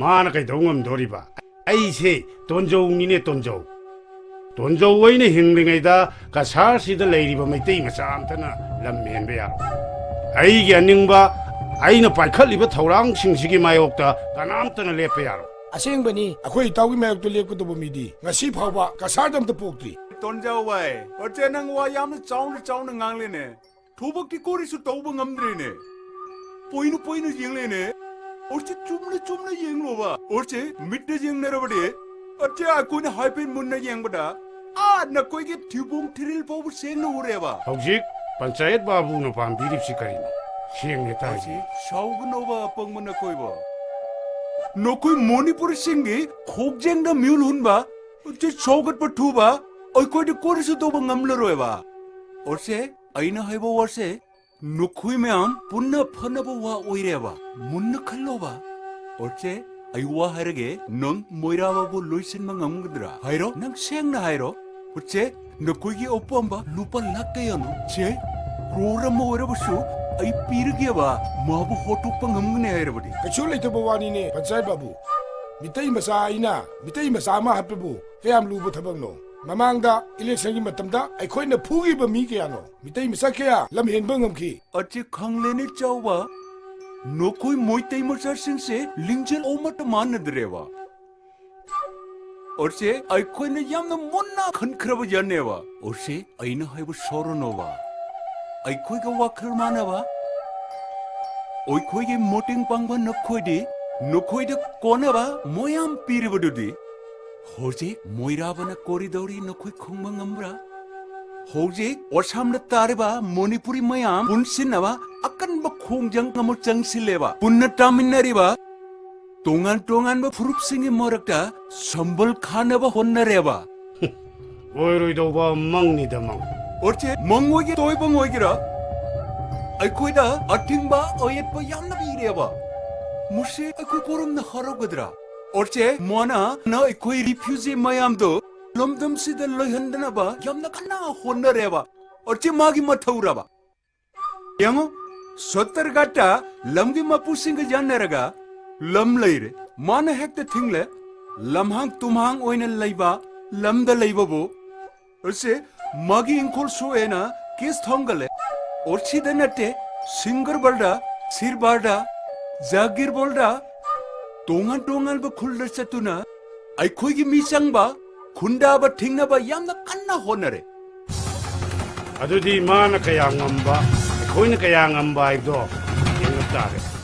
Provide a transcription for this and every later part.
마나 그이 동음 도리바 아이세 돈조웅이네 돈조우이네 행링에다 가사시들 레이리바 메이테이 마사암타나 람멘베야 아이게 안닝바 아이나 발칼리바 타우랑 싱시기 마이옥다 가남타나 레페야로 아생바니 아코이 타우기 마이옥도 레코도 보미디 ngasi 파바 가사담도 폭디 돈자와이 어째 낭와 야무 짜우는 강레네 도박기 꼬리수 떠우버 감드레네 보이는 잉레네 어째 쫌나 잉로바 어째 밑에 잉내러버리 어째 아코니 하이펜 문나 잉보다 나 거기 튜봉 트릴 보고 생노 오래봐 혹시 반차이트 바부노 밤비립시카리니 시행네 타지 샤우그노바 뻥문나 거이봐 너 거이 모니푸르 생기 곡쟁다 뮬훈바 어째 샤우그바 투바 어이 거이 꼬리수 떠우버 감러로해봐 어째 아이나 하이버 워세 너 거이 매암 분나 퍼나버 와 오이래봐 문나 칼로바 어째 아이와 하르게 넌 모이라바보 로이센만 감거더라 하이로 난 생나 하이로 어째 너 거기 오빠amba 루파 락대야노 제 로라 모이라버수 아이 삐르게바 마부 호투빵 감그네 하이로버디 kachulay to bawani ne pansay babu mitay masa ina mitay masama hapebu kayam lubo thabangno mamangda election gi matamda aikoi na phugi ba mi kya no mitay masa kya lamhen bangam ki 어째 강레네 짜와 너 거이 모이테이 머사싱세 링젤 오마트 만나드레와 어째 아이코이네 얌나 못나 큰크라버 연네와 어째 아이나 하이브 소르노와 아이코이가 와크르마나와 오이코이게 모팅 빵바 너코이데 코나와 모얌 피르버두디 호지 모이라바나 코리도리 너코이 콩망암브라 호지 오삼나 따르바 모니푸리 마얌 분신나와 아칸바 콩장 까물 장실레바 분나 타민나리바 동안 푸릅싱이 머럭다 선벌 카나바 혼나레바 오이로이도바 망니다 망 어째 멍오이게 도이봉오이기라 아이코이다 아팅바 어예뻐 얌나비레바 무시 아이코 고름나 하라거드라 어째 뭐나 나 아이코이 리퓨지 마얌도 럼덤시들 로현드나바 얌나 칸나 혼나레바 어째 마기 마타우라바 양어 소터가타 럼기 마푸싱가 잔나라가 lam leire mana hekta thingle lamhang tumhang oina leiba lamda leibabu ose magi inkol soena kes thongale orchi denate singer balda sir barda jagir bolda tongan ba khulda chatuna ai khoigi misang ba khunda ba thingna ba yamna kanna honare 아두디 마나 그양암바 거기는 그양암바 이도 영업다래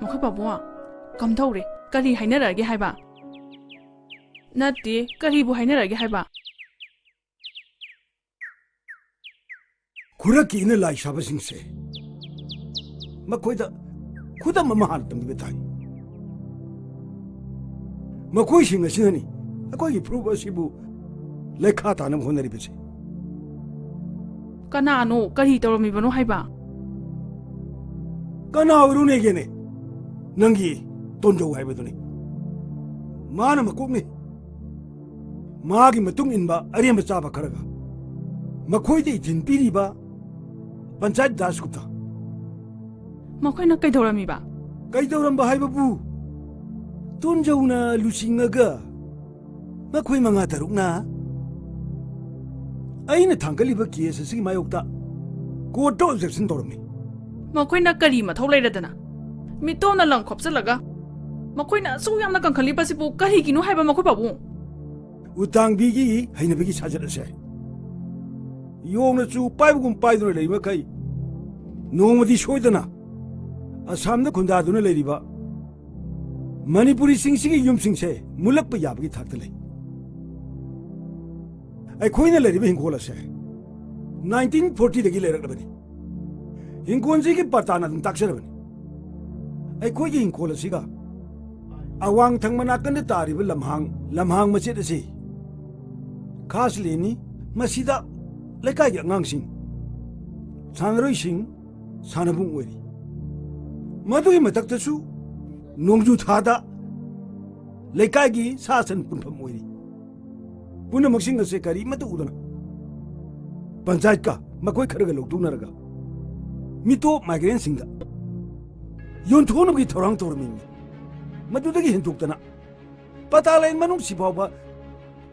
ꯃꯈꯣꯏ ꯄꯥꯕꯨꯡ ꯀꯝꯗꯧꯔꯦ ꯀꯔꯤ ꯍꯥꯏꯅꯔꯛꯑꯒꯦ ꯍꯥꯏꯕ ꯅꯠꯇꯦ ꯀꯔꯤꯕꯨ ꯍꯥꯏꯅꯔꯛꯑꯒꯦ ꯍꯥꯏꯕ kuraki ina lai sabasing se makoida khudam ma han tam betai makoi singa sinani akoi prove asibu lekha tanam honari bese ꯀꯅꯥꯅꯣ ꯀꯔꯤ ꯇꯧꯔꯝꯃꯤꯕꯅꯣ ꯍꯥꯏꯕ kana urune gene nangi tonjo haibaduni mana makokni magi matung inba ariam chaba kharaga makoide jin piriba panchayat dasgupta ꯃꯈꯣꯏꯅ ꯀꯩꯗꯧꯔꯝꯃꯤꯕ kaidoramba haibabu tonjona lusingaga makoi manga tarukna aina thangaliba case asigi mayokta court objection torami ꯃꯈꯣꯏꯅ ꯀꯔꯤ ꯃꯊꯧ ꯂꯩꯔꯗꯅ ꯃꯤꯇꯣꯝꯅ ꯂꯪ ꯈꯣꯞꯆꯜꯂꯒ ꯃꯈꯣꯏꯅ ꯑꯁꯨꯛ ꯌꯥꯝꯅ ꯀꯟꯈꯠꯂꯤꯕꯁꯤꯕꯨ ꯀꯔꯤꯒꯤꯅꯣ ꯍꯥꯏꯕ ꯃꯈꯣꯏ ꯄꯥꯕꯨꯡ utangbi hainabigi sajarase yongna chu paibugum paiduna leiba kai nongmadi soidana asamda khunda duna leiriba manipuri singsigi yumsingse mulakpa yabagi thakta lei ai khoina leiriba hingkola se 1940 dagi leirakbani hingkonji ki patana dum taksarabani ai khoigi hingkola siga awang thangmana kan tariba lamhang machet ase khas leni masida lekai gi angangsing सानरोइसिंग सानबुंग ओइरी मदुगी मतक्तसु नोंजु थादा लेकागी सासन पुनफम ओइरी पुनः मक्सिंग असे करी मत उदना पंचायत का मकोई खरग लोगदुनरगा मितो migraine सिंगा योंथोनबगी थोरांग तोरमिनी मदुदगी हिंदुक्तना पता line मनुंग सिबावबा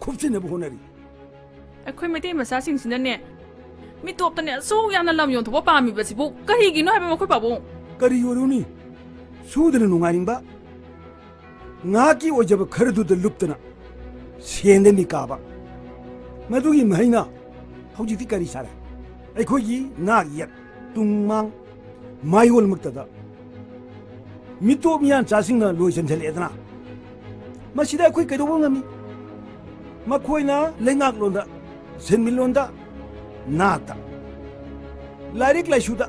खुबसिनब honorary ꯑꯩꯈꯣꯏ ꯃꯩꯇꯩ ꯃꯆꯥꯁꯤꯡꯁꯤꯅꯅꯦ ꯃꯤꯇꯣꯞꯇꯅꯦ ꯑꯁꯨꯛ ꯌꯥꯝꯅ ꯂꯝ ꯌꯣꯟꯊꯣꯛꯄ ꯄꯥꯝꯃꯤꯕꯁꯤꯕꯨ ꯀꯔꯤꯒꯤꯅꯣ ꯍꯥꯏꯕ ꯃꯈꯣꯏ ꯄꯥꯕꯨꯡ करी ओरुनी सूदन नुंगारिंबा नाकी ओजब खरदुद लुप्तना सेंदनी काबा मदुगी महिना हौजिति करी सारे अखोगी नाग यत तुंगमांग मायोल मक्तदा मितो मियान चासिंगना लोइसन थलेदना मसिदा अखोई कदोबो ngami मखोइना लेंगाक लोंदा सेनमिल लोंदा नाता लारिक लाइसुदा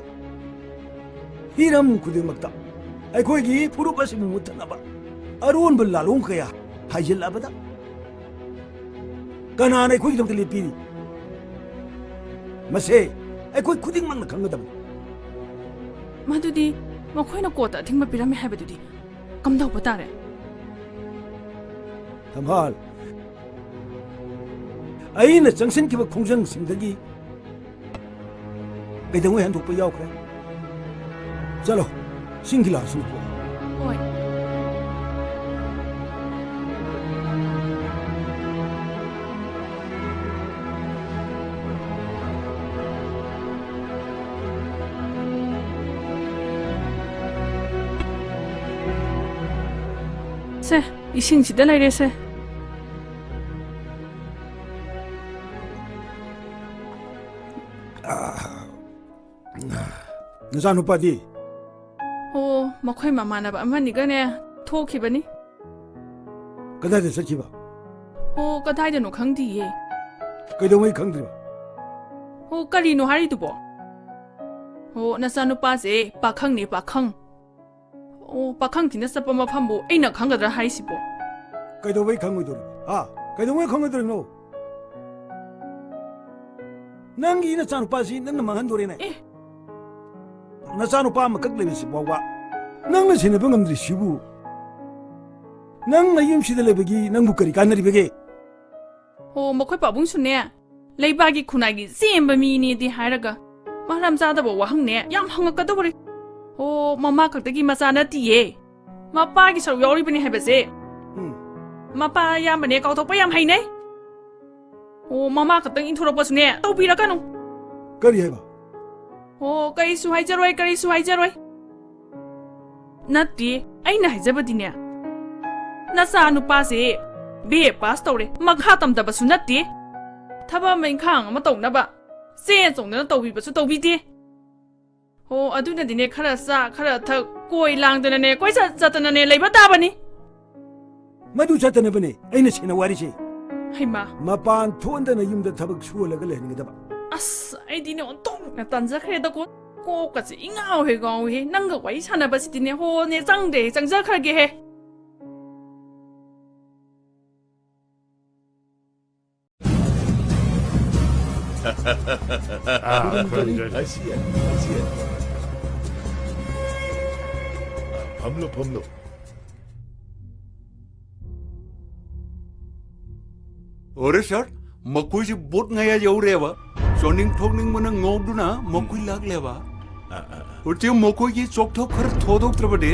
हिरम खुदिमक्ता अखोगी फुरुप असिमु मुथनबा अरोन बल्लालों कया हाइजिल्लाबदा कनान अखोगी दमत लेपीरी मसे अखोई खुदिंग मंगना खंगदम ꯃꯗꯨꯗꯤ ꯃꯈꯣꯏꯅ ꯀꯣꯠꯇ ꯑꯊꯤꯡꯕ ꯄꯤꯔꯝꯃꯦ ꯍꯥꯏꯕꯗꯨꯗꯤ ꯀꯝꯗꯧꯕ ꯇꯥꯔꯦ धमाल अइना चंगसिनखिबा खोंजंगसिंगदगी कइदंगै हंदोकपा यावख्रे चलो सिंगिला सुनपो ꯍꯣꯏ ꯁꯦ ꯏꯁꯤꯡꯁꯤꯗ ꯂꯩꯔꯦꯁꯦ नजानुपादी ꯑꯣ ꯃꯈꯣꯏ ꯃꯃꯥꯟꯅꯕ ꯑꯃꯅꯤꯒꯅꯦ ꯊꯣꯛꯈꯤꯕꯅꯤ कदादे सचिबा ꯑꯣ ꯀꯗꯥꯏꯗꯅꯣ ꯈꯪꯗꯤꯌꯦ कइदंगै खंद्रिबा ꯑꯣ ꯀꯔꯤꯅꯣ ꯍꯥꯏꯔꯤꯗꯨꯕꯣ ꯑꯣ ꯅꯆꯥꯅꯨꯄꯥꯁꯦ ꯄꯥꯈꯪꯅꯦ ꯄꯥꯈꯪ ꯑꯣ ꯄꯥꯈꯪꯊꯤꯅ ꯆꯠꯄ ꯃꯐꯝꯕꯨ ꯑꯩꯅ ꯈꯪꯒꯗ꯭ꯔꯥ ꯍꯥꯏꯁꯤꯕꯣ कइदंगै खंगोइदोरि कइदंगै खंगोइदोरिनो नंगी नचानुपासी नंग मंगनदोरेने ꯑꯦ नचानुपा मकक लेबेसि बावा नंग सिनबे ngamdri sibu नंग नयुम सिदा लेबगी नंगबु करि कानरिबेगे ꯑꯣ ꯃꯈꯣꯏ ꯄꯥꯕꯨꯡꯁꯨꯅꯦ ꯂꯩꯕꯥꯛꯀꯤ ꯈꯨꯟꯅꯥꯏꯒꯤ ꯆꯦꯟꯕ ꯃꯤꯅꯦꯗꯤ ꯍꯥꯏꯔꯒ ꯃꯔꯝ ꯆꯥꯗꯕ ꯋꯥꯍꯪꯅꯦ ꯌꯥꯝ ꯍꯪꯉꯛꯀꯗꯧꯔꯤ ꯑꯣ ꯃꯃꯥ ꯈꯛꯇꯒꯤ ꯃꯆꯥ ꯅꯠꯇꯤꯌꯦ ꯃꯄꯥꯒꯤ ꯁꯔꯨꯛ ꯌꯥꯎꯔꯤꯕꯅꯤ ꯍꯥꯏꯕꯁꯦ ꯃꯄꯥ ꯑꯌꯥꯝꯕꯅꯦ ꯀꯥꯎꯊꯣꯛꯄ ꯌꯥꯝ ꯍꯩꯅꯩ ꯑꯣ ꯃꯃꯥ ꯈꯛꯇꯪ ꯏꯟꯊꯣꯔꯛꯄꯁꯨꯅꯦ ꯇꯧꯕꯤꯔꯛꯀꯅꯨ करि हेबा ꯑꯣ ꯀꯔꯤꯁꯨ ꯍꯥꯏꯖꯔꯣꯏ ꯀꯔꯤꯁꯨ ꯍꯥꯏꯖꯔꯣꯏ ꯅꯠꯇꯦ ꯑꯩꯅ ꯍꯥꯏꯖꯕꯗꯤꯅꯦ ꯅꯆꯥ ꯅꯨꯄꯥꯁꯦ BA ꯄꯥꯁ ꯇꯧꯔꯦ ꯃꯈꯥ ꯇꯝꯗꯕꯁꯨ ꯅꯠꯇꯦ ꯊꯕꯛ ꯑꯃ ꯏꯪꯈꯥꯡ ꯑꯃ ꯇꯧꯅꯕ ꯆꯦꯟ ꯆꯣꯡꯗꯅ ꯇꯧꯕꯤꯕꯁꯨ ꯇꯧꯕꯤꯗꯦ ꯑꯣ ꯑꯗꯨꯅꯗꯤꯅꯦ ꯈꯔ ꯆꯥ ꯈꯔ ꯊꯛ ꯀꯣꯏ ꯂꯥꯡꯗꯅꯅꯦ ꯀꯣꯏꯆꯠ ꯆꯠꯇꯅꯅꯦ ꯂꯩꯕ ꯇꯥꯕꯅꯤ मधु चतनबने अइना सेना वारिसे ꯍꯩꯃꯥ मपान थोंदना युमदा थबक सुलगा लेहनिगदबा ꯑꯁ ꯑꯩꯗꯤꯅꯦ ꯑꯣꯟꯊꯣꯛꯅ ꯇꯟꯖꯈ꯭ꯔꯦꯗꯀꯣ ꯀꯣꯛꯀꯁꯦ ꯏꯉꯥꯎꯍꯦ ꯉꯥꯎꯍꯦ ꯅꯪꯒ ꯋꯥꯔꯤ ꯁꯥꯟꯅꯕꯁꯤꯗꯤꯅꯦ ꯍꯣꯅꯦ ꯆꯪꯗ꯭ꯔꯦ ꯆꯪꯖꯈ꯭ꯔꯒꯦꯍꯦ I see it. I see it. हम लो अरे सर मकुई से boat ngaya jauh rewa soning thokning mana ngogduna mokui lag lewa urti mokui ki chok thok khar thodok trabade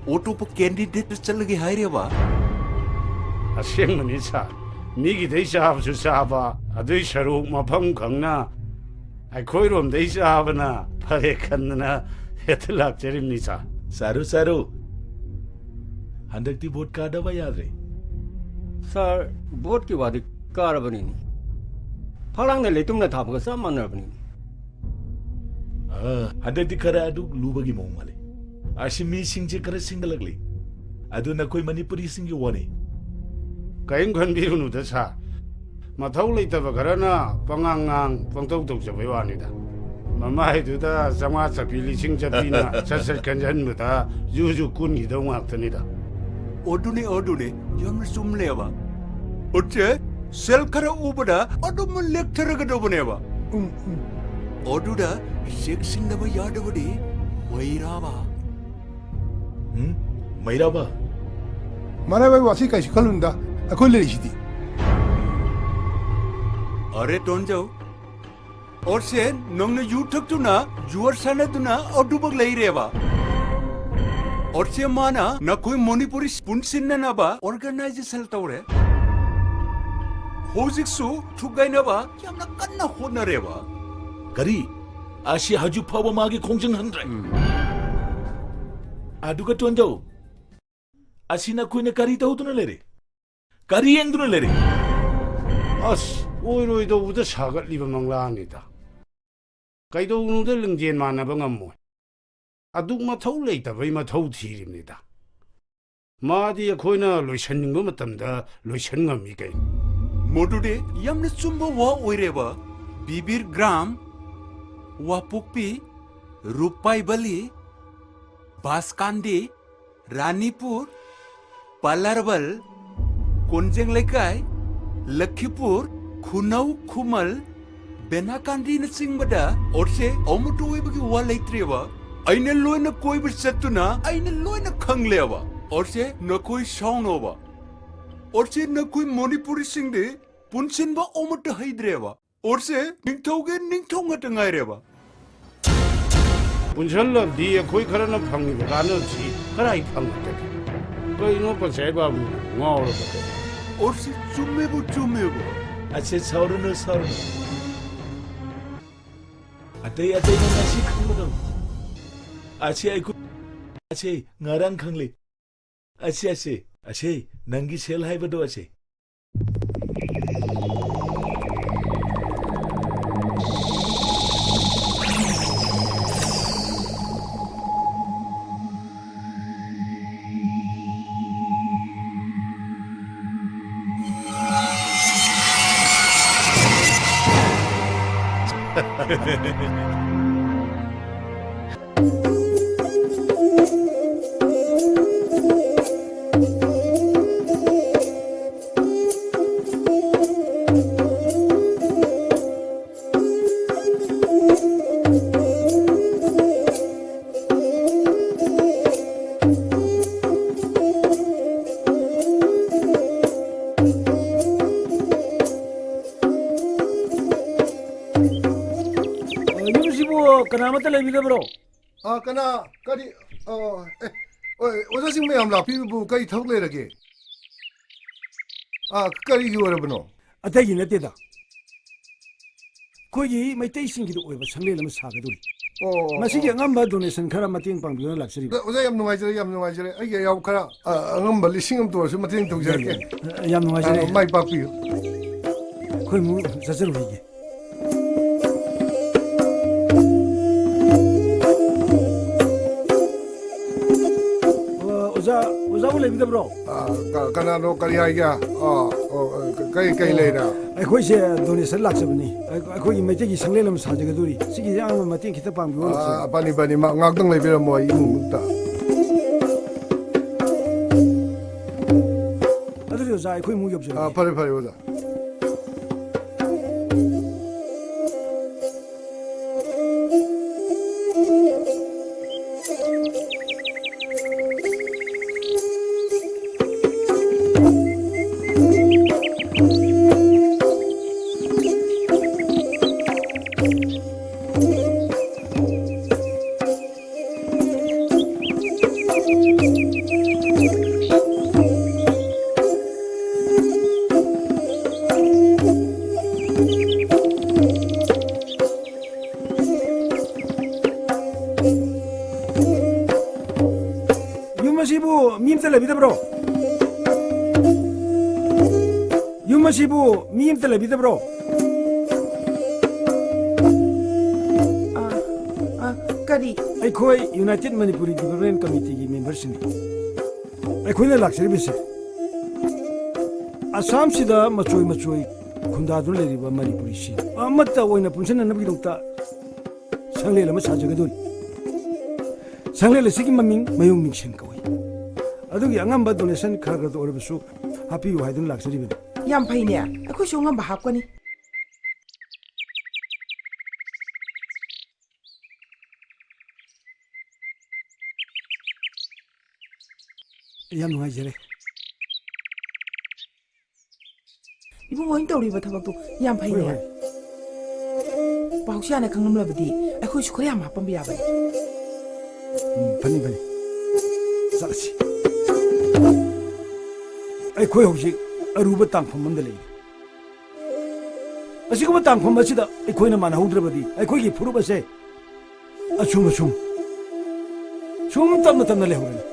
auto pa candidate chal ge hai rewa ꯑꯁꯦꯡꯕꯅꯤ ꯁꯥ ꯃꯤꯒꯤꯗꯩ ꯆꯥꯕꯁꯨ ꯆꯥꯕ ꯑꯗꯨꯏ ꯁꯔꯨꯛ ꯃꯐꯝ ꯈꯪꯅ ꯑꯩꯈꯣꯏꯔꯣꯝꯗꯩ ꯆꯥꯕꯅ ꯐꯔꯦ ꯈꯟꯗꯅ ꯍꯦꯛꯇ ꯂꯥꯛꯆꯔꯤꯕꯅꯤ ꯁꯥ सारू हंदकती वोट कादबा यादरे सर वोट की वादी कारबनी फलांग ने लेतुम था बगा सब मानरबनी हंदकती खरा अदु लुबगी मोंग माले आशिमी सिंगजे खरा सिंगलगली अदु नकोई मणिपुरी सिंगी वाने ꯀꯔꯤꯝ ꯈꯟꯕꯤꯔꯨꯅꯨꯗ ꯁꯥ ꯃꯊꯧ ꯂꯩꯇꯕ ꯈꯔꯅ ꯄꯉꯥꯡꯉꯥꯡ ꯄꯪꯇꯧ ꯇꯧꯖꯕꯩ ꯋꯥꯅꯤꯗ ꯃꯃꯥꯏꯗꯨꯗ ꯆꯥꯝꯃꯉꯥ ꯆꯞꯄꯤ ꯂꯤꯁꯤꯡ ꯆꯞꯄꯤꯅ ꯁꯠ ꯈꯟꯖꯟꯕꯗ ꯖꯨ ꯀꯨꯟꯈꯤꯗꯧ ꯉꯥꯛꯇꯅꯤꯗ odune yam sum lewa urche sel khara ubada adum lecture ga do banewa 어두다 섹싱나바 야드버디 뭐이라바 Mairaba. Mana bai wasi kai shikalunda akwai lirishidi. अरे टोन जाओ और से नंगने यूट्यूब तू ना जुअर साने तू ना और डूबक ले रहे बा और से माना ना कोई मणिपुरी स्पुंसिन ना बा ऑर्गेनाइजेशन तोड़े होजिक्सु ठुगाई ना बा क्या ना कन्ना हो ना रे बा Kari. Ashi haju pawa magi kongjeng handre. Aduga tuanjau. Ashi na kuine kari tahu tu na lere. Kari yang tu na lere. 아스 오이로이도 우드 사글 리버 망라니다 가이도 우누드 릉젠 만나봐 뭐 아둑마 터울레이다 왜마 터우티입니다 마디에 코이나 로션닝 거 맞답니다 로션 겁니까 मोटुडे यमने चुम्बो वा ओइरे बा बिबिर ग्राम वा पुक्पी रूपाई बली बासकांदी रानीपुर पलारबल कोंजेंग लेकाई लखीपुर खुनाउ खुमल बेनाकांदी न सिंगबदा और से ओमटोई बगी वा लेत्रेबा आइने लोइना कोई भी सत्तुना आइने लोइना खंगलेबा और से न कोई सौंगनोबा और से न कोई मणिपुरी सिंगदे पुनसिनबा ओमट हाइद्रेबा और से निंगथौगे निंगथौंगा तंगाइरेबा 분설럽 니에 코이 그러는 방리고 가는지 그라이 방문데 거의 높은 세바부 ngawrba और से चुम्मेबो Ache saurunu saurunu. Atai na nasi khangmado. Ache aiku. Ache ngarang khangle. Ache nangi sel haibado ache. 그나마도 레비가 브로 아, 그나 까디 오자싱 매암라 피부 까이 턱레라게. 아, 까리 기워라브노. 아태기 내때다 거기 메이테이 싱기도 오이바 상례는 사가도리 마시기 안감바 도네이션 카라 마팅 방비나 락셔리 오자 얌 누가이저레 아이게 야우 카라 안감바 리싱음 도서 마팅 동자게. 얌 누가이저레 마이 빠피요. 거기 뭐 자세로 이게 오자 올레비다 브로 아, 까나노 까리아이가 까이 레이라. 아이코이세 도네이션 락셔브니 거기 메이테기 상례는 사가도리 시기 양만 마팅 기타 방비나 아, 바니 막 ngakdang 레비라 뭐 이무다. 아들이 오자 아이코이 무기 없어 아, 파리 오자. 유마시부 미임텔레비다 브로 유마시부 미임텔레비다 브로 करी ꯑꯩꯈꯣꯏ ꯌꯨꯅꯥꯏꯇꯦꯗ ꯃꯅꯤꯄꯨꯔꯤ ꯗꯤꯕꯦꯂꯞꯃꯦꯟ ꯀꯃꯤꯇꯤꯒꯤ ꯃꯦꯝꯕꯔꯁꯤꯡꯅꯤ ꯑꯩꯈꯣꯏꯅ ꯂꯥꯛꯆꯔꯤꯕꯁꯤ ꯑꯁꯥꯝꯁꯤꯗ ꯃꯆꯣꯏ ꯈꯨꯟꯗꯥꯗꯨꯅ ꯂꯩꯔꯤꯕ ꯃꯅꯤꯄꯨꯔꯤꯁꯤ ꯑꯃꯠꯇ ꯑꯣꯏꯅ ꯄꯨꯟꯁꯤꯟꯅꯅꯕꯒꯤꯗꯃꯛꯇ ꯁꯪꯂꯦꯟ ꯑꯃ ꯁꯥꯖꯒꯗꯣꯔꯤ ꯁꯪꯂꯦꯟ ꯑꯁꯤꯒꯤ ꯃꯃꯤꯡ ꯃꯌꯣꯡ ꯅꯤꯡꯁꯦꯟ ꯀꯧꯏ ꯑꯗꯨꯒꯤ ꯑꯉꯝꯕ ꯗꯣꯅꯦꯁꯟ ꯈꯔ ꯑꯣꯏꯔꯕꯁꯨ ꯍꯥꯞꯄꯤꯌꯨ ꯍꯥꯏꯗꯨꯅ ꯂꯥꯛꯆꯔꯤꯕꯅꯤ ꯌꯥꯝ ꯐꯩꯅꯦ ꯑꯩꯈꯣꯏꯁꯨ ꯑꯉꯝꯕ ꯍꯥꯞꯀꯅꯤ ꯌꯥꯝ ꯅꯨꯡꯉꯥꯏꯖꯔꯦ 이거 ꯋꯥ인 ꯇꯧꯔꯤꯕ ꯊꯕꯛꯇꯣ ꯌꯥꯝ ꯐꯩꯅꯦ ꯄꯥꯎꯁꯤ ꯌꯥꯅ ꯈꯪꯂꯝꯂꯕꯗꯤ ꯑꯩꯈꯣꯏꯁꯨ ꯈꯔ ꯌꯥꯝ ꯍꯥꯞꯄꯝꯕ ꯌꯥꯕꯅꯤ ꯐꯅꯤ ꯐꯅꯤ ꯆꯠꯂꯁꯤ ꯑꯩꯈꯣꯏ ꯍꯧꯖꯤꯛ ꯑꯔꯨꯕ ꯇꯥꯡꯐꯝ ꯑꯃꯗ ꯂꯩꯔꯤ ꯑꯁꯤꯒꯨꯝꯕ ꯇꯥꯡꯐꯝ ꯑꯁꯤꯗ ꯑꯩꯈꯣꯏꯅ ꯃꯥꯟꯅꯍꯧꯗ꯭ꯔꯕꯗꯤ ꯑꯩꯈꯣꯏꯒꯤ ꯐꯨꯔꯨꯞ ꯑꯁꯦ ꯑꯁꯨꯝ ꯇꯞꯅ ꯇꯞꯅ ꯂꯩꯍꯧꯔꯅꯤ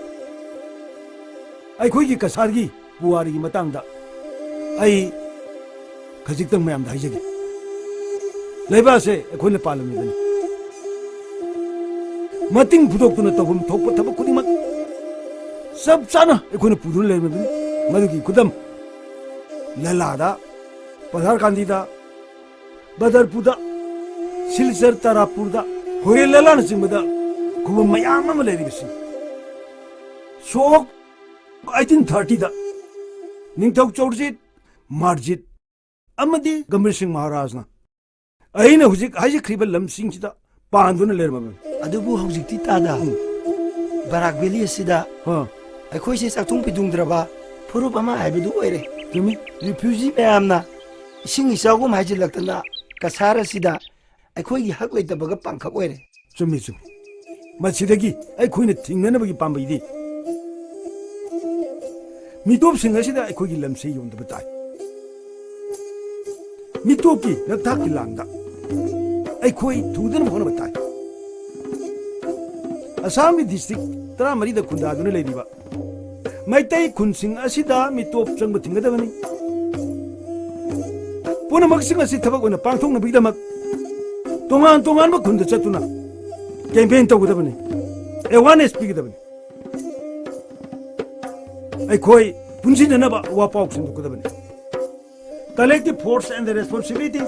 ꯑꯩꯈꯣꯏꯒꯤ ꯀꯁꯥꯔꯒꯤ ꯄꯨꯋꯥꯔꯤꯒꯤ ꯃꯇꯥꯡꯗ ꯑꯩ ꯈꯖꯤꯛꯇꯪ ꯃꯌꯥꯝꯗ ꯍꯥꯏꯖꯒꯦ ꯂꯩꯕꯥꯛꯁꯦ ꯑꯩꯈꯣꯏꯅ ꯄꯥꯜꯂꯝꯃꯤꯕꯅꯤ ꯃꯇꯤꯡ ꯄꯨꯊꯣꯛꯇꯨꯅ ꯇꯧꯐꯝ ꯊꯣꯛꯄ ꯊꯕꯛ ꯈꯨꯗꯤꯡꯃꯛ ꯆꯞ ꯆꯥꯅ ꯑꯩꯈꯣꯏꯅ ꯄꯨꯗꯨꯅ ꯂꯩꯔꯝꯃꯤꯕꯅꯤ ꯃꯗꯨꯒꯤ ꯈꯨꯗꯝ ꯂꯂꯥꯗ ꯄꯊꯥꯔꯀꯥꯟꯗꯤꯗ ꯕꯗꯔꯄꯨꯔꯗ ꯁꯤꯜꯆꯔ ꯇꯥꯔꯥꯄꯨꯔꯗ ꯍꯣꯔꯦꯟ ꯂꯂꯥꯅꯆꯤꯡꯕꯗ ꯈꯨꯕꯝ ꯃꯌꯥꯝ ꯑꯃ ꯂꯩꯔꯤꯕꯁꯤ ꯁꯣꯛ 1830ꯗ ꯅꯤꯡꯊꯧ ꯆꯧꯔꯖꯤꯠ ꯃꯥꯔꯖꯤꯠ ꯑꯃꯗꯤ ꯒꯝꯚꯤꯔ ꯁꯤꯡ ꯃꯍꯥꯔꯥꯖꯅ ꯑꯩꯅ ꯍꯧꯖꯤꯛ ꯍꯥꯏꯖꯈ꯭ꯔꯤꯕ ꯂꯝꯁꯤꯡꯁꯤꯗ ꯄꯥꯟꯗꯨꯅ ꯂꯩꯔꯝꯃꯕꯅꯤ ꯑꯗꯨꯕꯨ ꯍꯧꯖꯤꯛꯇꯤ ꯇꯥꯗ ꯕꯔꯥꯛ ꯚꯦꯂꯤ ꯑꯁꯤꯗ ꯑꯩꯈꯣꯏꯁꯦ ꯆꯥꯛꯊꯨꯡ ꯄꯤꯊꯨꯡꯗ꯭ꯔꯕ ꯐꯨꯔꯨꯞ ꯑꯃ ꯍꯥꯏꯕꯗꯨ ꯑꯣꯏꯔꯦ ꯆꯨꯝꯃꯤ ꯔꯤꯐ꯭ꯌꯨꯖꯤ ꯃꯌꯥꯝꯅ ꯏꯁꯤꯡ ꯏꯆꯥꯎꯒꯨꯝ ꯍꯥꯏꯖꯤꯜꯂꯛꯇꯅ ꯀꯁꯥꯔ ꯑꯁꯤꯗ ꯑꯩꯈꯣꯏꯒꯤ ꯍꯛ ꯂꯩꯇꯕꯒ ꯄꯥꯡꯈꯛ ꯑꯣꯏꯔꯦ ꯆꯨꯝꯃꯤ ꯃꯁꯤꯗꯒꯤ ꯑꯩꯈꯣꯏꯅ ꯊꯤꯡꯅꯅꯕꯒꯤ ꯄꯥꯝꯕꯩꯗꯤ ꯃꯤꯇꯣꯞꯁꯤꯡ ꯑꯁꯤꯗ ꯑꯩꯈꯣꯏꯒꯤ ꯂꯝꯁꯦ ꯌꯣꯟꯗꯕ ꯇꯥꯏ ꯃꯤꯇꯣꯞꯀꯤ ꯅꯛꯊꯥꯛꯀꯤ ꯂꯥꯡꯗ ꯑꯩꯈꯣꯏ ꯊꯨꯗꯅꯕ ꯍꯣꯠꯅꯕ ꯇꯥꯏ ꯑꯁꯥꯝꯒꯤ ꯗꯤꯁꯇ꯭ꯔꯤꯛ 13ꯗ ꯈꯨꯟꯗꯥꯗꯨꯅ ꯂꯩꯔꯤꯕ ꯃꯩꯇꯩ ꯈꯨꯟꯁꯤꯡ ꯑꯁꯤꯗ ꯃꯤꯇꯣꯞ ꯆꯪꯕ ꯊꯤꯡꯒꯗꯕꯅꯤ ꯄꯨꯝꯅꯃꯛꯁꯤꯡ ꯑꯁꯤ ꯊꯕꯛ ꯑꯣꯏꯅ ꯄꯥꯡꯊꯣꯛꯅꯕꯒꯤꯗꯃꯛ ꯇꯣꯉꯥꯟ ꯇꯣꯉꯥꯟꯕ ꯈꯨꯟꯗ ꯆꯠꯇꯨꯅ ꯀꯦꯝꯄꯦꯟ ꯇꯧꯒꯗꯕꯅꯤ ꯑꯦꯋꯥꯔꯅꯦꯁ ꯄꯤꯒꯗꯕꯅꯤ ꯑꯩꯈꯣꯏ ꯄꯨꯟꯁꯤꯟꯅꯅꯕ ꯋꯥ ꯄꯥꯎ ꯁꯟꯗꯣꯛꯀꯗꯕꯅꯤ collective force and the responsibility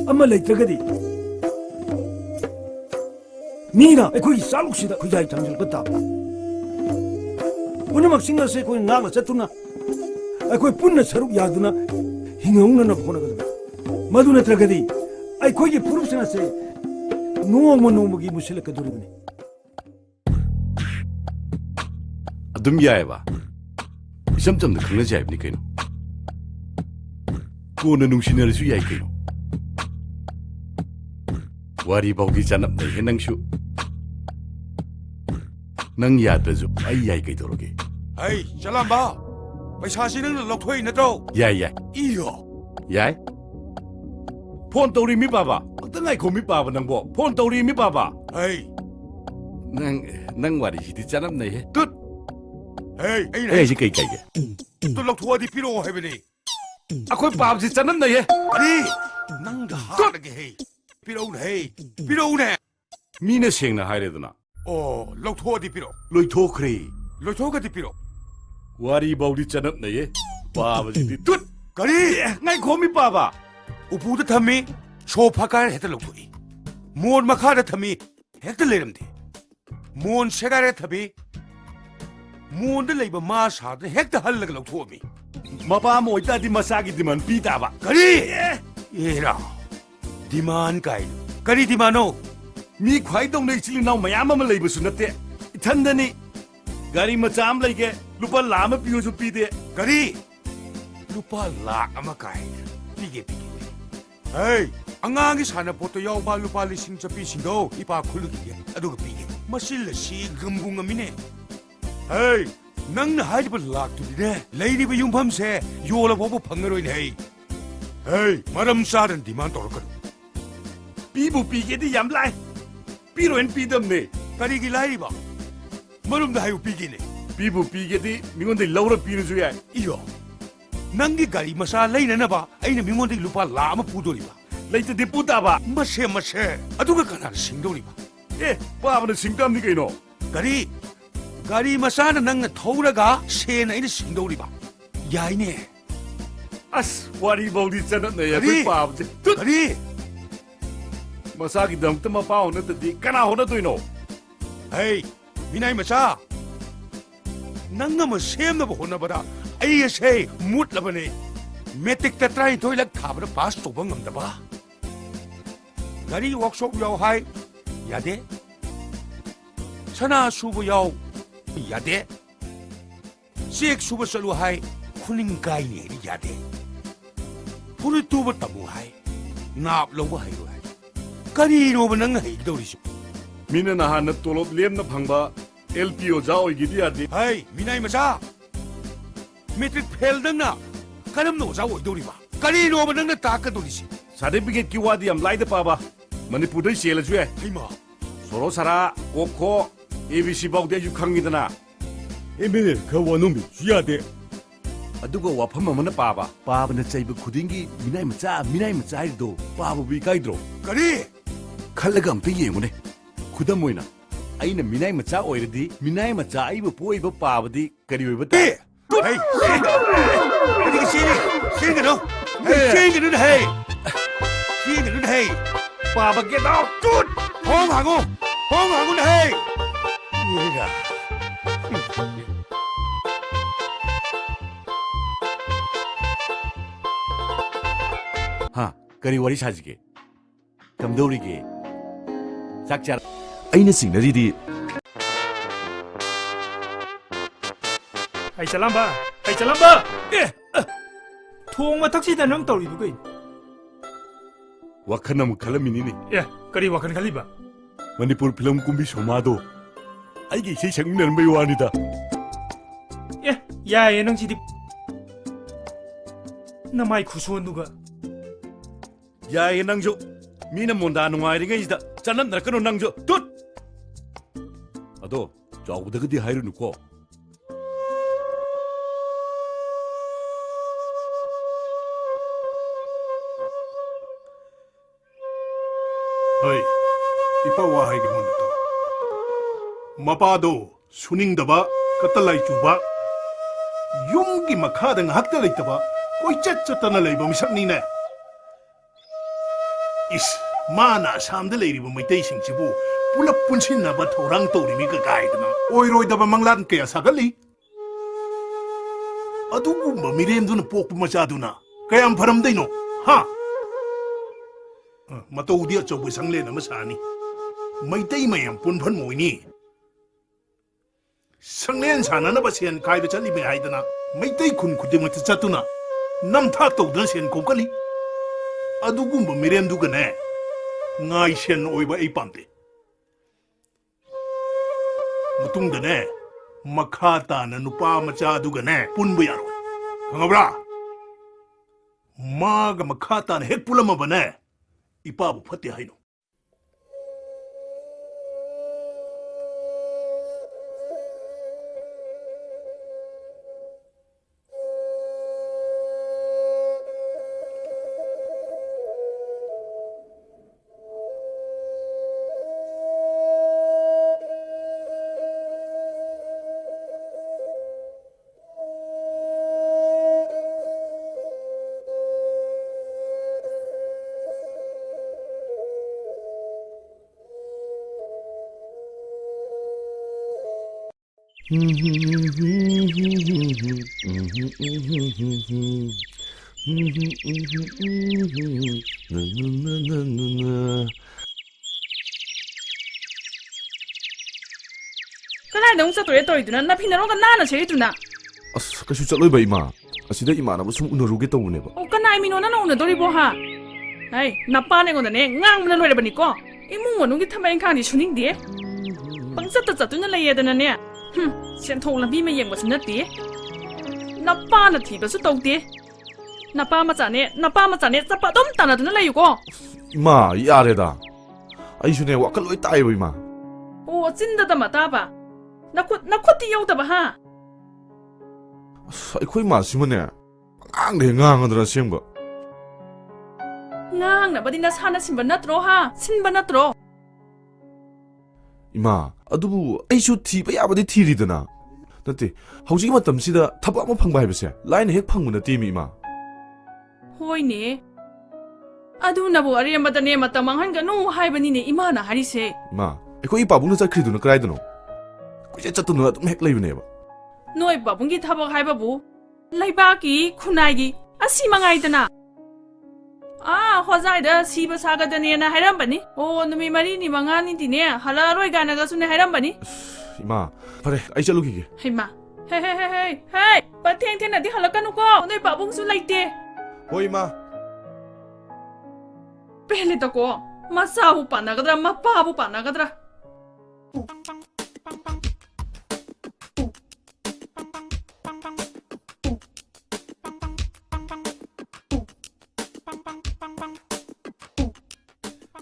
ama leitragadi mina ekoi saluk sida khujai thangjal bata punamak singa se koi ngala chatuna ekoi punna saruk yaduna hingaungna na khona gadu maduna tragadi ekoi gi purup singa se nomo gi musila kaduribni adum yaeba isam cham da khangna jaibni kaino कोन नुंसिनरसु याई कइनो वारी बाउदी जानब नै हे नंगसु नंग याद्रजु आई याई कइदोरगे hey jalamba पैसा सि नंग लखोइ नत्रो याई याई इयो याई फोन तौरी मी बाबा तंगाई खोमी बाबा नंगबो फोन तौरी मी बाबा hey नंग वारी हिदि जानब नै हे tut hey ए जि कइ कइगे तो लखोदि पिरो हेबनी अखोई पाप जी चनम नहीं है अरे नंग हारगे हे पिरो ने मीने सेंगना हायरेदना ओ लौथोदि पिरो लोइथोखदी पिरो वारी बाउदी चनम नहीं है पाप जी तुत करी ngai khomi पाबा उपुद थमी सोफा कार हेत लौथोई मोन मखा द थमी हेत लेरमदे मोन सेगारे थबी मोन द लेब मा सा द हेत हल्लग लौथोमी मपा मोइता दि मसागी दिमान पीताबा करी एरा दिमान काय करी दिमानो मी ख्वाइ दong नै चिलि नाउ मयाम म लैबसु नते इथन्दनी गाडी मचाम लैगे लुपा लाम पियोजु पीदे करी लुपा लाख अमा काय पीगे हे अंगांगी साना पोतो यावबा लुपा लिसिंग चपी सिंगो इपा खुलुगी अदुग पीगे मसिल सी गमबुंग अमिने हे नंग हाइब लाख तुदिने लैरिब युंफम से योला बोबो फंगरोइन हे मरम सारन डिमांड तोरकन पीबु पीगेदि याम लाइ पीरोइन पीदमने करिगी लाइबा मरुम दा हायु पीगिने पीबु पीगेदि मिगोंदे लौरा पीरुजु याय इयो नंगी गाड़ी मसा लैननबा अइने मिगोंदे लुपा लाम पुदोरिबा लैते दि पुताबा मसे अदुगा कना सिंगदोरिबा ए पाबन सिंगदमनि कइनो गाड़ी मसान नंग थौरगा सेन अइने सिंगदोरिबा याइने अस वारी बाउदी चनत नै अखोइ पाब जे करी मसागी दमत मपा होनतदि कना होनदोइनो हे बिनाइ मसा नंग म सेमनब होनबरा अइसे मुटलबने मेट्रिक तत्राइ थोइलक थाबर पास तोबं ngमदबा गाड़ी वर्कशॉप याव हाय यादे सना सुबु याव यादे चेक सुबह चलू है खुनिंग गाय ने यादे पूरे तुब तमु है नाप लो है करी रो नंग है दौरिसु मीना नहान तोलब लेमना फंगबा एलपी ओजा ओइगिदि यादे है मिनाई मचा मेट्रिक फेल दंगना करम नो ओजा ओइदौरिबा करी रो नंग ताक दौरिसि सर्टिफिकेट की वादी हम लाइद पाबा मणिपुर चेलसु है हिमा सोरो सारा कोखो एबीसी बाउदे यु खंगिदना एमएलए खवनुमी यादे अदुगो वाफम अमना पाबा पाबना चैब खुदिंगी मिनाई मचा हाइदो पाबु बि काइद्रो करी खल्लगा अमते येंगुने खुदम ओइना अइना मिनाई मचा ओइरदि मिनाई मचा आइबु पोइबो पाबदि करी ओइबा ता हे करी शेंगनो हे शेंगनो हे पाबा के दाव टूट होंग हागो हे येगा हाँ करी वारी साजिगे कमदौरिगे चाक चार अइना सिंगनरिदि ai chalamba ए थोंग मथक्सिदा नंग तौरिबु गई वखनम खलमिनिनि ए करी वखन खलिबा मणिपुर फिल्म कुंभी सोमादो आइगे इसे संगनरबई वानिदा ए याए नंसिदि नमाई खुसोन्दुगा याए नंजो मीना मोंदा नुंगाइरिगैसिदा चननरकनो नंजो तुट अदो चाउदगदि हाइरुनुको Hey, ipa wahai ke mun to. Mapado suning daba katalai chuba. Yung gi makha dang hakta lai taba koi chat chatana lai bam sakni ne. Is mana sam de lai ri bam maitai sing chibu pulap punsin na ba thorang to ri mi ka kai dana. Oi roi daba manglan ke sagali. Adu gumba mirem duna pok macha duna. Kayam pharam dai no. Ha. Mato dia coba sangle nama sani. Maitai mayam pun pun moini. Sanglen sana na basian kai da chali me haidana. Maitai kun kuding mata chatuna. Nam thak to dan sian ko kali. Adugum ba mirem du gane. Ngai sian oi ba ai pamte. Matung da ne. Makhata na nupa macha du gane pun bu yaro. Ngabra. Maga makhata na hek pulama bane. इपाबु Fateh हाइनो Kana dong sa tore tori duna na pinaro ka na chei duna. As kasu chaloi ba ima. Asida imana ba sum unaruge tawune ba. O kana mi no na una dori bo ha. Ai na pa ne ngonda ne ngang na loi ba ni ko. Imu mo nung ki thamai khang ni suning die. Bang sa ta cha tu na lai da na ne. Sen thong la bi me yeng ba sun na ti. Na pa na thi ba su tau ti. Na pa ma cha ne sa pa dom ta na du na lai ko. Ma yare da. Ai sune wa kaloi tai ba ima. O chin da ma ta ba. Na khut ti yau da ba ha. Ai khoi ma simane. Ngang de ngang adra semga. Ngang na ba din na sana simba na tro ha. Sinba na tro. Ima adubu aishu thi ba yabadi thiridana. Nate hauji matamsida thaba ma phangba haibase line hek phanguna ti mi ma. Hoi ne. Adu na bu ari amada ne mata manghan ga no haibani ne ima na hari se. Ma ekoi pabung na chakriduna krai dano. Kuja chatunu adum hek laibune ba. Noi babung gi thabak haiba bu. Laiba ki khunai gi asi mangai dana. Hozai da siba saga da ne na hairam bani. O numi mari ni mangani di ne hala roi ga na ga sune hairam bani. Ima pare ai chalu ki. Hey ma. Hey. ꯄꯊꯦꯡ ꯊꯦꯡꯅꯗꯤ ꯍꯜꯂꯛꯀꯅꯨꯀꯣ ꯅꯣꯏ ꯄꯥꯕꯨꯡꯁꯨ ꯂꯩꯇꯦ ꯍꯣꯏ ꯏꯃꯥ ꯄꯦꯜꯂꯦꯗꯀꯣ ꯃꯆꯥꯕꯨ ꯄꯥꯟꯅꯒꯗ꯭ꯔꯥ ꯃꯄꯥꯕꯨ ꯄꯥꯟꯅꯒꯗ꯭ꯔꯥ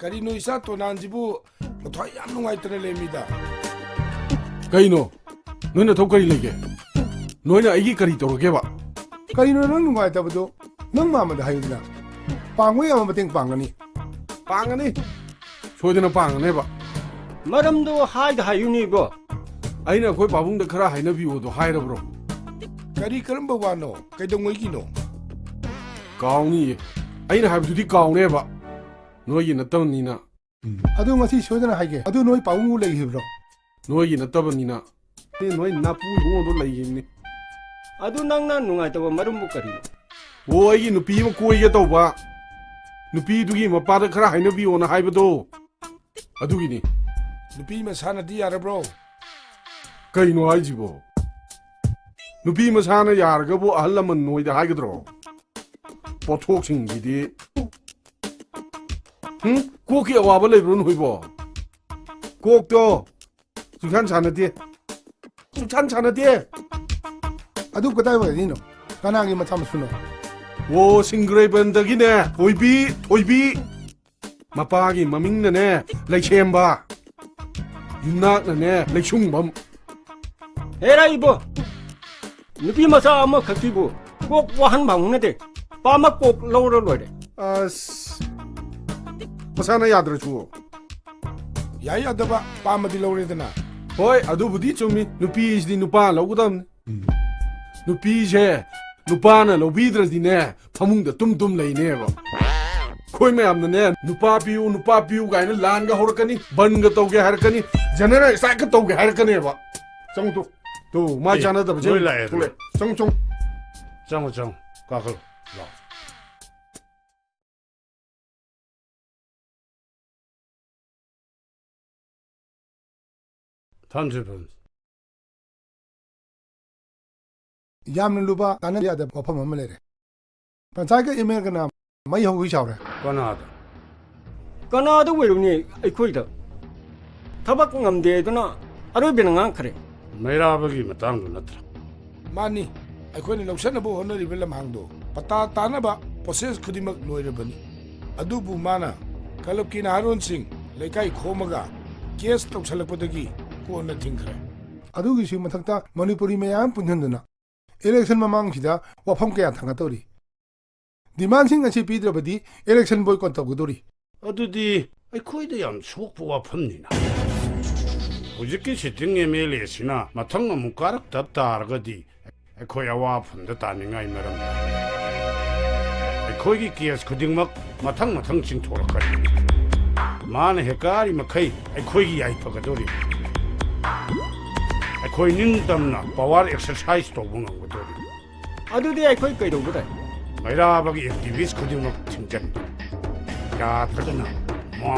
ꯀꯔꯤꯅꯣ ꯏꯆꯥ ꯇꯣꯅꯥꯟꯁꯤꯕꯨ ꯃꯊ꯭ꯋꯥꯏ ꯌꯥꯝ ꯅꯨꯡꯉꯥꯏꯇꯅ ꯂꯩꯔꯝꯃꯤꯗ ꯀꯩꯅꯣ ꯅꯣꯏꯅ ꯊꯧ ꯀꯔꯤ ꯂꯩꯒꯦ ꯅꯣꯏꯅ ꯑꯩꯒꯤ ꯀꯔꯤ ꯇꯧꯔꯒꯦꯕ ꯀꯔꯤꯅꯣ ꯅꯪ ꯅꯨꯡꯉꯥꯏꯇꯕꯗꯣ ꯅꯪ ꯃꯥꯃꯗ ꯍꯥꯏꯌꯨꯗꯅ ꯄꯥꯡꯕ ꯌꯥꯕ ꯃꯇꯦꯡ ꯄꯥꯡꯒꯅꯤ ꯄꯥꯡꯒꯅꯤ ꯁꯣꯏꯗꯅ ꯄꯥꯡꯒꯅꯦꯕ ꯃꯔꯝꯗꯣ ꯍꯥꯏꯌꯨꯅꯤꯕꯣ ꯑꯩꯅ ꯑꯩꯈꯣꯏ ꯄꯥꯕꯨꯡꯗ ꯈꯔ ꯍꯥꯏꯅꯕꯤꯌꯣꯗꯣ ꯍꯥꯏꯔꯕ꯭ꯔꯣ ꯀꯔꯤ ꯀꯔꯝꯕ ꯋꯥꯅꯣ ꯀꯩꯗꯧꯉꯩꯒꯤꯅꯣ ꯀꯥꯎꯅꯤꯌꯦ ꯑꯩꯅ ꯍꯥꯏꯕꯗꯨꯗꯤ ꯀꯥꯎꯅꯦꯕ ꯅꯣꯏꯒꯤ ꯅꯠꯇꯕꯅꯤꯅ ꯑꯗꯨ ꯉꯁꯤ ꯁꯣꯏꯗꯅ ꯍꯥꯏꯒꯦ ꯑꯗꯨ ꯅꯣꯏ ꯄꯥꯕꯨꯡꯕꯨ ꯂꯩꯈꯤꯕ꯭ꯔꯣ ꯅꯣꯏꯒꯤ ꯅꯠꯇꯕꯅꯤꯅ ꯅꯣꯏ ꯅꯥꯄꯨ ꯏꯕꯨꯡꯉꯣꯗꯣ ꯂꯩꯈꯤꯕꯅꯤ ꯑꯗꯨ ꯅꯪꯅ ꯅꯨꯡꯉꯥꯏꯇꯕ ꯃꯔꯝꯕꯨ ꯀꯔꯤꯅꯣ ꯑꯣ ꯑꯩꯒꯤ ꯅꯨꯄꯤ ꯑꯃ ꯀꯣꯏꯒꯦ ꯇꯧꯕ ꯅꯨꯄꯤꯗꯨꯒꯤ ꯃꯄꯥꯗ ꯈꯔ ꯍꯥꯏꯅꯕꯤꯌꯣꯅ ꯍꯥꯏꯕꯗꯣ ꯑꯗꯨꯒꯤꯅꯤ ꯅꯨꯄꯤ ꯃꯁꯥꯅꯗꯤ ꯌꯥꯔꯕ꯭ꯔꯣ ꯀꯩꯅꯣ ꯍꯥꯏꯁꯤꯕꯣ ꯅꯨꯄꯤ ꯃꯁꯥꯅ ꯌꯥꯔꯒꯕꯨ ꯑꯍꯜ ꯂꯃꯟ ꯅꯣꯏꯗ ꯍꯥꯏꯒꯗ꯭ꯔꯣ ꯄꯣꯠꯊꯣꯛꯁꯤꯡꯁꯤꯗꯤ ꯀꯣꯛꯀꯤ ꯑꯋꯥꯕ ꯂꯩꯕ꯭ꯔꯣ ꯅꯣꯏꯕꯣ ꯀꯣꯛꯇꯣ ꯁꯨꯡꯁꯥꯟ ꯁꯥꯟꯅꯗꯦ ꯑꯗꯨ ꯀꯗꯥꯏꯋꯥꯏꯗꯒꯤꯅꯣ ꯀꯅꯥꯒꯤ ꯃꯆꯥ ꯃꯁꯨꯅꯣ ꯑꯣ ꯁꯤꯡꯒ꯭ꯔꯩꯕꯟꯗꯒꯤꯅꯦ ꯊꯣꯏꯕꯤ ꯃꯄꯥꯒꯤ ꯃꯃꯤꯡꯅꯅꯦ ꯂꯩꯁꯦꯝꯕ ꯌꯨꯝꯅꯥꯛꯅꯅꯦ ꯂꯩꯁꯨꯡꯕꯝ ꯍꯦꯔꯥ ꯏꯕꯣ ꯅꯨꯄꯤ ꯃꯆꯥ ꯑꯃꯈꯛꯀꯤꯕꯨ ꯀꯣꯛ ꯋꯥꯍꯟꯕ ꯍꯧꯅꯗꯦ ꯄꯥꯝꯃ ꯀꯣꯛ ꯂꯧꯔ ꯂꯣꯏꯔꯦ ꯑꯁ ꯃꯁꯥꯅ ꯌꯥꯗ꯭ꯔꯁꯨ ꯌꯥꯏ ꯌꯥꯗꯕ ꯄꯥꯝꯃꯗꯤ ꯂꯧꯔꯦꯗꯅ ꯍꯣꯏ ꯑꯗꯨꯕꯨꯗꯤ ꯆꯨꯝꯃꯤ ꯅꯨꯄꯤꯁꯤꯗꯤ ꯅꯨꯄꯥ ꯂꯧꯒꯗꯕꯅꯤ ꯅꯨꯄꯤꯁꯦ ꯅꯨꯄꯥꯅ ꯂꯧꯕꯤꯗ꯭ꯔꯗꯤꯅꯦ ꯐꯃꯨꯡꯗ ꯇꯨꯝ ꯂꯩꯅꯦꯕ ꯑꯩꯈꯣই ꯃꯌꯥꯝꯅꯅꯦ ꯅꯨꯄꯥ ꯄꯤꯌꯨ ꯀꯥꯏꯅ ꯂꯥꯟꯒ ꯍꯧꯔꯛꯀꯅꯤ ꯕꯟꯒ ꯇꯧꯒꯦ ꯍꯥꯏꯔꯛꯀꯅꯤ ꯖꯦꯅꯔꯦꯜ ꯁ꯭ꯇ꯭ꯔꯥꯏꯛꯀ ꯇꯧꯒꯦ ꯍꯥꯏꯔꯛꯀꯅꯦꯕ ꯆꯪꯉꯨ ꯇꯨ ꯃꯥ ꯆꯥꯟꯅꯗꯕꯁꯦ ꯂꯣꯏ ꯂꯥꯛꯑꯦ ꯆꯪꯉꯨ ꯀꯥꯈꯠꯂꯣ ꯂꯥꯛꯑꯣ ꯐꯝꯁꯦ ꯌꯥꯝꯅ ꯂꯨꯕ ꯀꯥꯟꯅ ꯌꯥꯗꯕ ꯋꯥꯐꯝ ꯑꯃ ꯂꯩꯔꯦ ꯄꯟꯆꯥꯌꯠꯀ ꯑꯦꯝꯑꯦꯜꯒꯅ ꯃꯩ ꯍꯧꯒꯤ ꯆꯥꯎꯔꯦ ꯀꯅꯥꯗ ꯑꯣꯏꯔꯨꯅꯤ ꯑꯩꯈꯣꯏꯗ ꯊꯕꯛ ꯉꯝꯗꯦꯗꯅ ꯑꯔꯣꯏꯕꯅ ꯉꯥꯡꯈ꯭ꯔꯦ ꯃꯩꯔꯥꯕꯒꯤ ꯃꯇꯥꯡꯗꯨ ꯅꯠꯇ꯭ꯔꯥ ꯃꯥꯅꯤ ꯑꯩꯈꯣꯏꯅ ꯂꯧꯁꯟꯅꯕ ꯍꯣꯠꯅꯔꯤꯕ ꯂꯝꯍꯥꯡꯗꯣ ꯄꯇꯥ ꯇꯥꯅꯕ ꯄ꯭ꯔꯣꯁꯦꯁ ꯈꯨꯗꯤꯡꯃꯛ ꯂꯣꯏꯔꯕꯅꯤ ꯑꯗꯨꯕꯨ ꯃꯥꯅ ꯀꯂꯕꯀꯤ ꯅꯍꯥꯔꯣꯟꯁꯤꯡ ꯂꯩꯀꯥꯏ ꯈꯣꯝꯃꯒ ꯀꯦꯁ ꯇꯧꯁꯜꯂꯛꯄꯗꯒꯤ ꯀꯣꯟꯅ ꯊꯤꯡꯈ꯭ꯔꯦ ꯑꯗꯨꯒꯤꯁꯨ ꯃꯊꯛꯇ ꯃꯅꯤꯄꯨꯔꯤ ꯃꯌꯥꯝ ꯄꯨꯟꯍꯟꯗꯨꯅ इलेक्शन ममांगसिदा वफम कया थांगतौरी डिमांडसिंग असी पीद्रबदी इलेक्शन बॉयकॉट तौगदौरी अदुदी अखोइदा याम सोकपो वाफमनिना हुजिकी सिटिंग एमएलए सिना मथंग अमुकारक तब तारगदी अखोइ अवाफमदा तानिंगाई मरम अखोइगी केस खुदिंगमक मथंग चिंथोरकनी माने हेकारी मखै अखोइगी याइफगदौरी अखोइ निंगतमना पावर एक्सरसाइज तौबंगदौरी अदुदी अखोइ कैदौबदा मैराबगी एक्टिविस्ट खुदिंगमक थिंजन यात्रदना मा